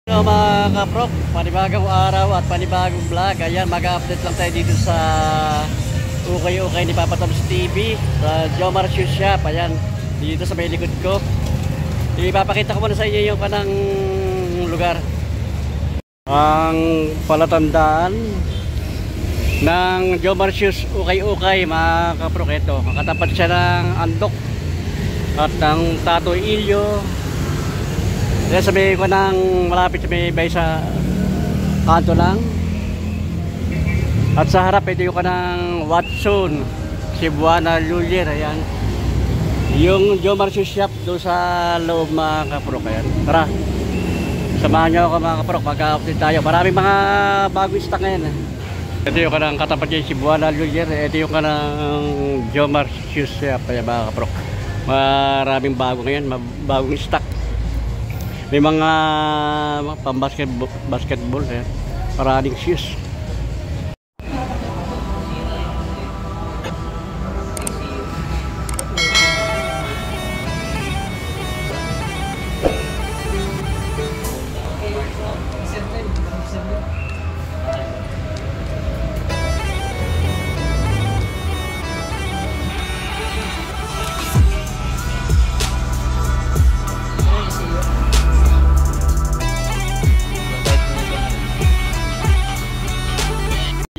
Hello mga kaprok, panibagong araw at panibagong vlog. Ayan, mag-update lang tayo dito sa ukay-ukay ni Papa Tom's TV sa Jomar Shoe Shop. Ayan, dito sa may likod ko. Ipapakita ko muna sa inyo yung kanang lugar. Ang palatandaan ng Jomar Shoes ukay-ukay mga kaprok. Ito, makatapat siya ng Andok at ng Tato Ilyo. Kaya sabihin ko nang malapit sa may bay sa kanto lang. At sa harap ito yung kanang Watson Cebuana Lulier. Ayan, yung Jomar Shoe Shop doon sa loob mga kaprok. Ayan, tara, samahan nyo ako mga kaprok, mag-update tayo. Maraming mga bagong stock ngayon. Ito yung kanang katapat yung Cebuana Lulier. Ito yung kanang Jomar Shoe Shop. Ayan mga kaprok, maraming bago ngayon, bagong stock. May mga pang-basketball, maraming shoes.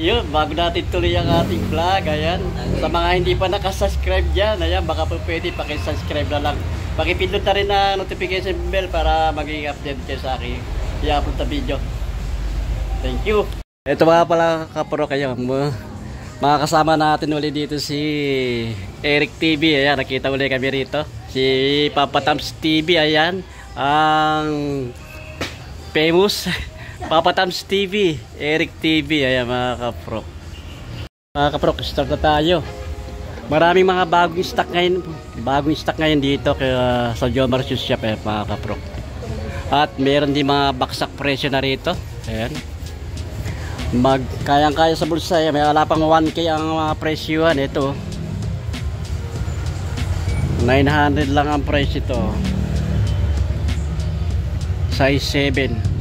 Yun, bago natin tuloy ang ating vlog, ayan, sa mga hindi pa nakasubscribe dyan, ayan, baka po pwede pakisubscribe na lang. Pakipindot na rin na notification bell para maging update kayo sa aking i-upload na video. Thank you. Ito mga pala kapuro kayo, mga kasama natin ulit dito si Eric TV, ayan, nakita ulit kami rito. Si Papa Tom's TV, ayan, ang famous Papa Tom's TV, Eric TV. Ayan mga kaprok. Mga kaprok, start na tayo. Maraming mga bagong stock ngayon. Bagong stock ngayon dito kaya sa Jomar Shoe Shop mga kaprok. At meron din mga baksak presyo na rito. Ayan, magkayang-kaya sa bulsa. May wala pang 1K ang mga presyuhan. Ito 900 lang ang price ito. Size 7.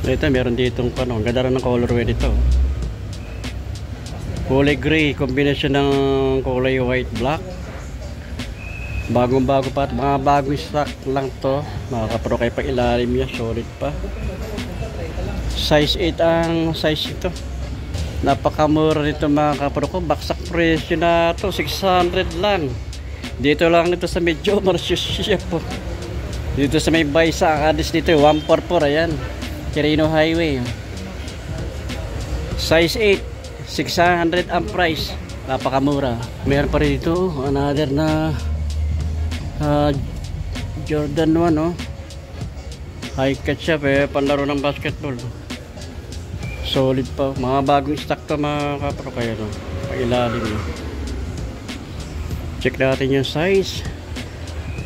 Ito meron ditong ang ganda rin ng colorway dito. Kulay gray, combination ng kulay white black. Bagong bago pa at mga bagong stock lang to mga kapro. Kaya pag ilalim niya solid pa. Size 8 ang size ito. Napakamura nito mga kapro ko. Baksak presyo na to, 600 lang. Dito lang nito sa medyo Jomar Shoe Shop. Dito sa may Baysa, ang address dito 144. Ayan, Quirino Highway. Size 8, 600 ang price. Napakamura. Meron pa rin dito another na Jordan 1, no? High cut siya, panlaro ng basketball. Solid pa. Mga bagong stock to mga kapro kayo, no? Pailalim. Check natin yung size.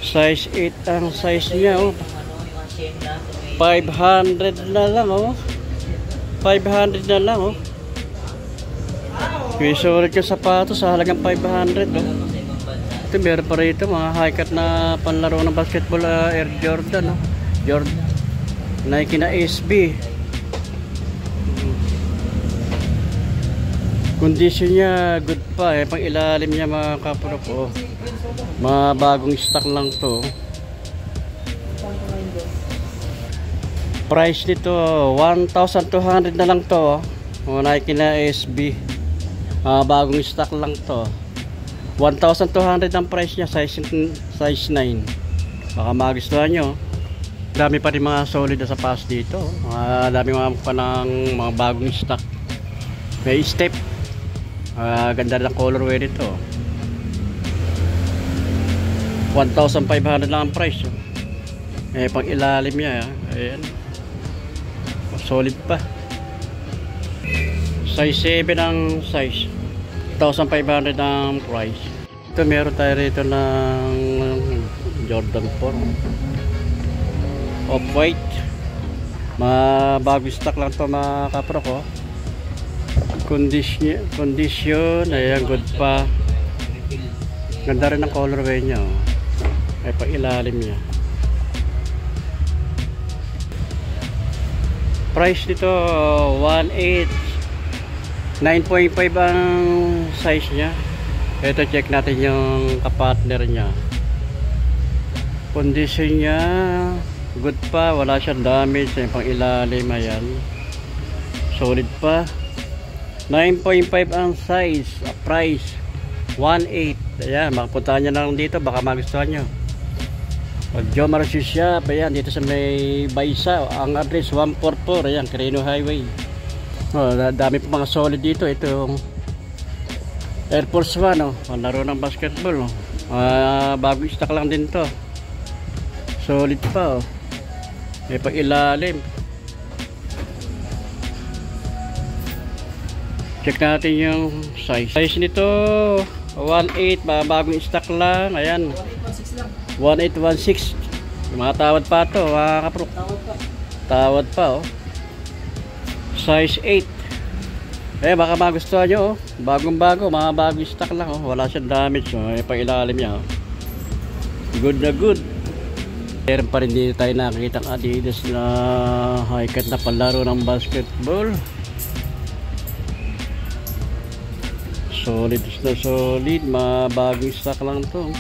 Size 8 ang size niya, oh. 500 na lang, oh. 500 na lang, oh. Sulit yung sapatos sa halagang 500, oh. Ito meron pa rito mga high cut na panlaro ng basketball, Air Jordan, oh. Nike na SB. Condition niya good pa, pang ilalim niya mga kapuro ko. Mga bagong stock lang to. Price nito 1,200 na lang to, oh. Nike na SB. Bagong stock lang to. 1,200 ang price niya, size 9. Baka magustuhan nyo. Dami pa rin mga solid na sapatos dito. Dami mga panang mga bagong stock. May step. Ganda ng colorway nito. 1,500 lang ang price, oh. Pang ilalim niya, ayan. Solid pa. Size 7 ang size. 1,500 ang price. Ito meron tayo rito ng Jordan 4 off-white. Mga bagong stock lang to mga kapro ko. Condition ayan, good pa. Ganda rin ang colorway niya, oh. Ay pang ilalim niya. Price nito 1.8, 9.5 ang size niya. Ito, check natin yung kapartner niya. Condition niya good pa, wala siyang damage. Yung pang ilalim, ayan, solid pa. 9.5 ang size. Price 1.8. ayan, makapuntahan nyo lang dito, baka magustuhan nyo. Pag Jomar Shoe Shop, ayan, dito sa may Baysa. Ang address 144, ayan, Quirino Highway. Dami pa mga solid dito. Itong Air Force 1, laro ng basketball, bago stock lang din to. Solid pa, may pag ilalim. Check natin yung size. Size nito 1.8, bagong stock lang. Ayan, 1816. Yung mga tawad pa to, mga kaprok. Tawad pa, size 8. Baka magustuhan nyo, bagong bago, mga bagong stock lang, wala siyang damage, may pang ilalim niya, good na good. Meron pa rin dito tayo nakikita ang Adidas na high cut na palaro ng basketball. Solid na solid, mga bagong stock lang to.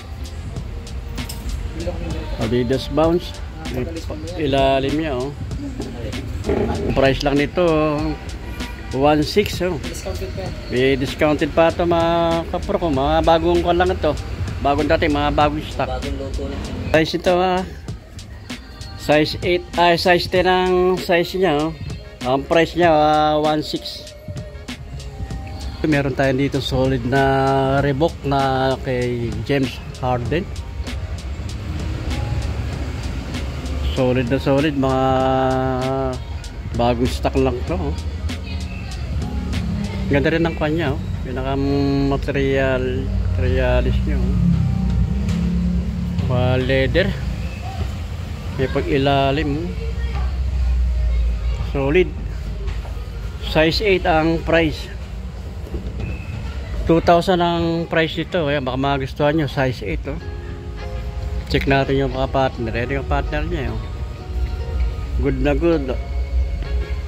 Adidas Bounce, ilalim niya, price lang nito 1.6. May discounted pa ito, mga kapro ko. Mga bagong kon lang ito, bagong dati, mga bagong stock. Size ito, size 8, size 10 ang size niya, ang price niya 1.6. Meron tayo dito solid na Reebok na kay James Harden. Solid na solid, mga bagong stock lang to. Ganda rin ng kanya, pinaka materialis nyo, leather, may pag ilalim, solid. Size 8 ang price, 2,000 ang price nito. Baka magustuhan nyo, size 8. Check natin yung mga partner. Ito yung partner niya, good na good,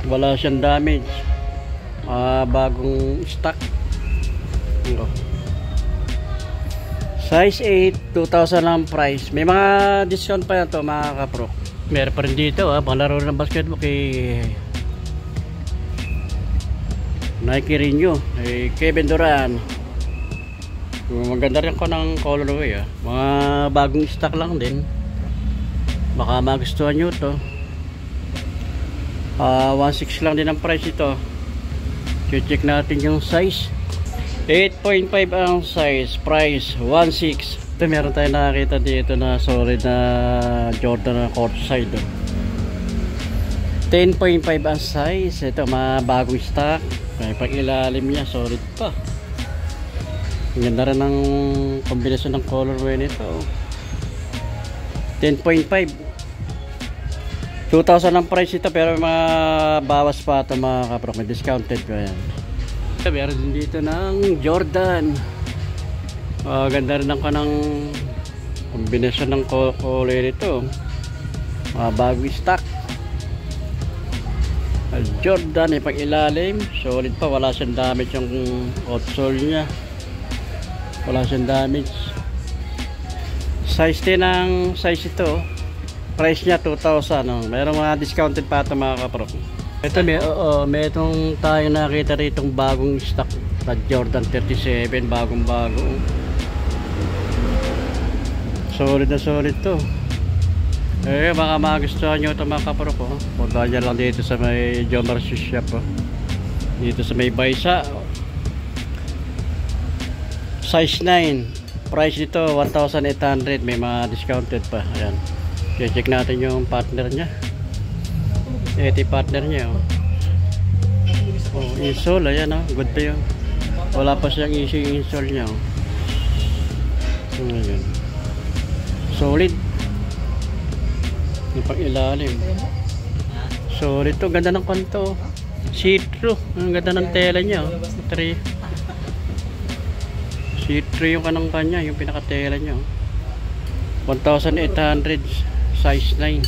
wala siyang damage, bagong stock. Size 8, 2,000 ang price. May mga discount pa yan to, mga kapro. Meron pa rin dito, panglaro ng basketball kay Nike Renew, kay Kevin Durant. Maganda rin ko ng colorway, mga bagong stock lang din, baka magustuhan nyo to. 1.6 lang din ang price ito. Check natin yung size, 8.5 ang size, price 1.6. Ito, meron tayo nakakita dito na solid na Jordan na courtside, 10.5 ang size. Ito, mga bagong stock, may pang ilalim niya, solid pa. Ang ganda rin ng kombinasyon ng colorway nito. 10.5, 2,000 ang price ito, pero mga bawas pa ito, mga kapro, may discounted pa yan. Meron din dito ng Jordan. Ganda rin ng kanang kombinasyon ng color nito, mga bagong stock. Jordan, ay pang ilalim, solid pa, wala siyang damage yung outsole niya, wala siyang damage. Size 10 ang size ito, price niya 2,000. Mayroong mga discounted pa ito, mga kapro. Ito, may itong tayo nakita rito bagong stock na Jordan 37, bagong bago, solid na solid to. Baka magustuhan nyo ito, mga kapro ko. Punta nyo lang dito sa may Jomar Shoe Shop, dito sa may Baysa. Size 9, price dito 1,800, may mga discounted pa. Ayan, check natin yung partner nya. Ito yung partner nya, insole, ayan, good pa yun, wala pa siyang issue yung insole nya, ayan, solid, yung pang ilalim, solid to. Ganda ng kanto, see-through, ang ganda ng tela nya, see-through yung kanang kanya, yung pinakatela nya, 1,800, size 9.